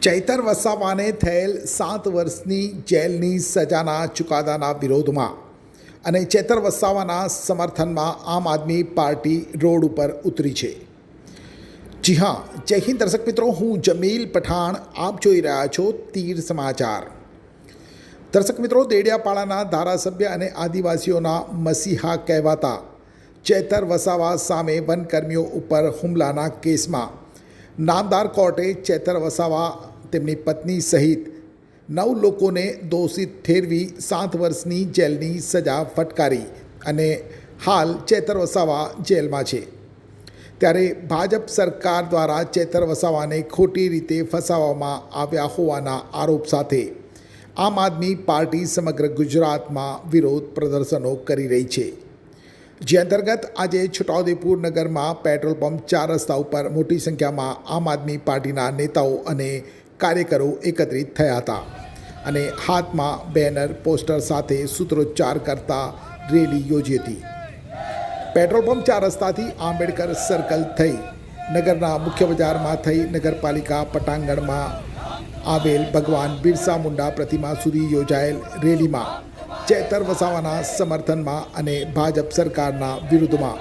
ચૈતર વસાવાને થયેલ 7 વર્ષની જેલની સજાના ચુકાદાના વિરોધમાં અને ચૈતર વસાવાના સમર્થનમાં આમ આદમી પાર્ટી રોડ ઉપર ઉતરી છે। જી હા, જય હિન્દ દર્શક મિત્રો, હું જમીલ પઠાણ, આપ જોઈ રહ્યા છો તીર સમાચાર। દર્શક મિત્રો, દેડિયાપાડાના ધારાસભ્ય અને આદિવાસીઓના મસીહા કહેવાતા ચૈતર વસાવા સામે વનકર્મીઓ ઉપર હુમલાના કેસમાં નામદાર કોર્ટે ચૈતર વસાવા, તેમની પત્ની સહિત 9 લોકોને દોષિત ઠેરવી 7 વર્ષની જેલની સજા ફટકારી અને હાલ ચૈતર વસાવા જેલમાં છે। ત્યારે ભાજપ સરકાર દ્વારા ચૈતર વસાવાને ખોટી રીતે ફસાવવામાં આવ્યા હોવાના આરોપ સાથે આમ આદમી પાર્ટી સમગ્ર ગુજરાતમાં વિરોધ પ્રદર્શનો કરી રહી છે। જે અંતર્ગત આજે છોટાઉદેપુર નગરમાં પેટ્રોલ પંપ 4 રસ્તા ઉપર મોટી સંખ્યામાં આમ આદમી પાર્ટીના નેતાઓ અને કાર્યકરો એકત્રિત થયા હતા અને હાથમાં બેનર, પોસ્ટર સાથે સૂત્રોચ્ચાર કરતા રેલી યોજી હતી। પેટ્રોલ પંપ 4 રસ્તાથી આંબેડકર સર્કલ થઈ નગરના મુખ્ય બજારમાં થઈ નગરપાલિકા પટાંગણમાં આવેલ ભગવાન બિરસા મુંડા પ્રતિમા સુધી યોજાયેલ રેલીમાં ચૈતર વસાવાના સમર્થનમાં અને ભાજપ સરકારના વિરુદ્ધમાં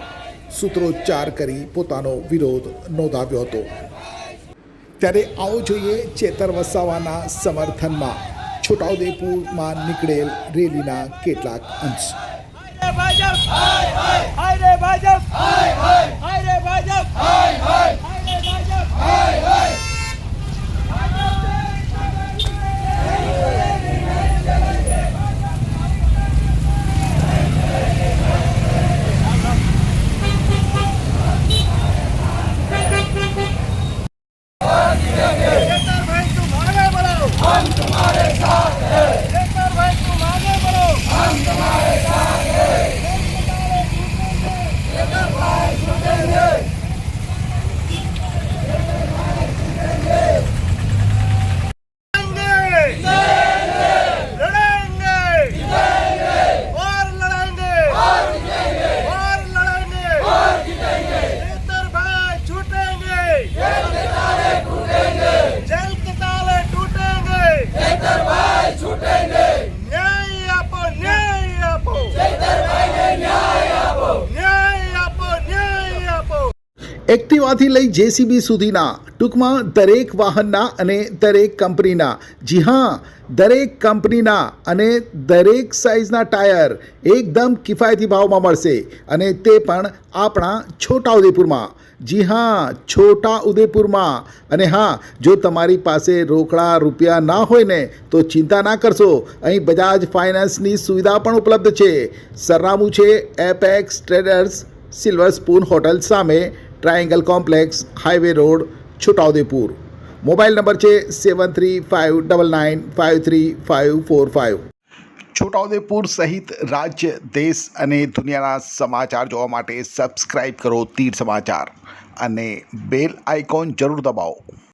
સૂત્રોચ્ચાર કરી પોતાનો વિરોધ નોંધાવ્યો હતો। ત્યારે આવો જોઈએ ચૈતર વસાવાના સમર્થનમાં છોટાઉદેપુરમાં નીકળેલ રેલીના કેટલાક અંશ। એક્ટિવાથી લઈ જેસીબી સુધીના, ટૂંકમાં દરેક વાહનના અને દરેક કંપનીના, જી હા, દરેક કંપનીના અને દરેક સાઇઝના ટાયર એકદમ કિફાયતી ભાવમાં મળશે અને તે પણ આપણા છોટાઉદેપુરમાં। જી હા, છોટાઉદેપુરમાં। અને હા, જો તમારી પાસે રોકડા રૂપિયા ના હોય ને તો ચિંતા ના કરશો, અહીં બજાજ ફાઇનાન્સની સુવિધા પણ ઉપલબ્ધ છે। સરનામું છે apex traders, silver spoon hotel સામે, triangle complex, highway road, Chhota Udaipur. Mobile number છે 7359953545। છોટાઉદેપુર સહિત રાજ્ય, દેશ અને દુનિયાના સમાચાર જોવા માટે સબસ્ક્રાઈબ કરો તીર સમાચાર અને બેલ આઇકોન જરૂર દબાવો।